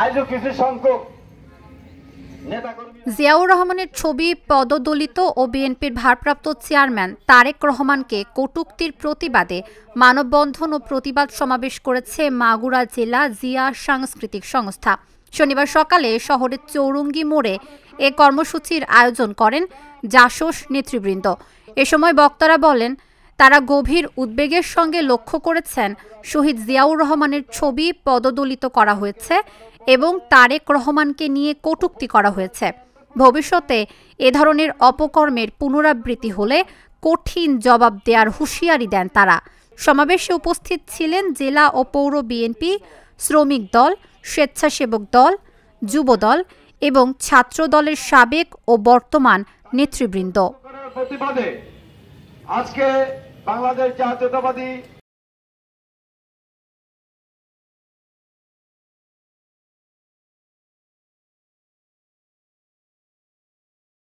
আজও কিছু সংখ্যক জিয়াউর রহমানের ছবি পদদলিত ও বিএনপির ভারপ্রাপ্ত চেয়ারম্যান তারেক রহমানকে কটূক্তির প্রতিবাদে মানববন্ধন ও প্রতিবাদ সমাবেশ করেছে মাগুরা জেলা জিয়া সাংস্কৃতিক সংস্থা। শনিবার সকালে শহরের চৌরঙ্গি মোড়ে এ কর্মসূচির আয়োজন করেন জাসস নেতৃবৃন্দ। এ সময় বক্তারা বলেন, তারা গভীর উদ্বেগের সঙ্গে লক্ষ্য করেছেন শহীদ জিয়াউর রহমানের ছবি পদদলিত করা হয়েছে এবং তারেক রহমানকে নিয়ে কটূক্তি করা হয়েছে। ভবিষ্যতে এ ধরনের অপকর্মের পুনরাবৃত্তি হলে কঠিন জবাব দেওয়ার হুঁশিয়ারি দেন তারা। সমাবেশে উপস্থিত ছিলেন জেলা ও পৌর বিএনপি, শ্রমিক দল, স্বেচ্ছাসেবক দল, যুব দল এবং ছাত্র দলের সাবেক ও বর্তমান নেতৃবৃন্দ। প্রতিবাদে আজকে বাংলাদেশ জাতীয়তাবাদী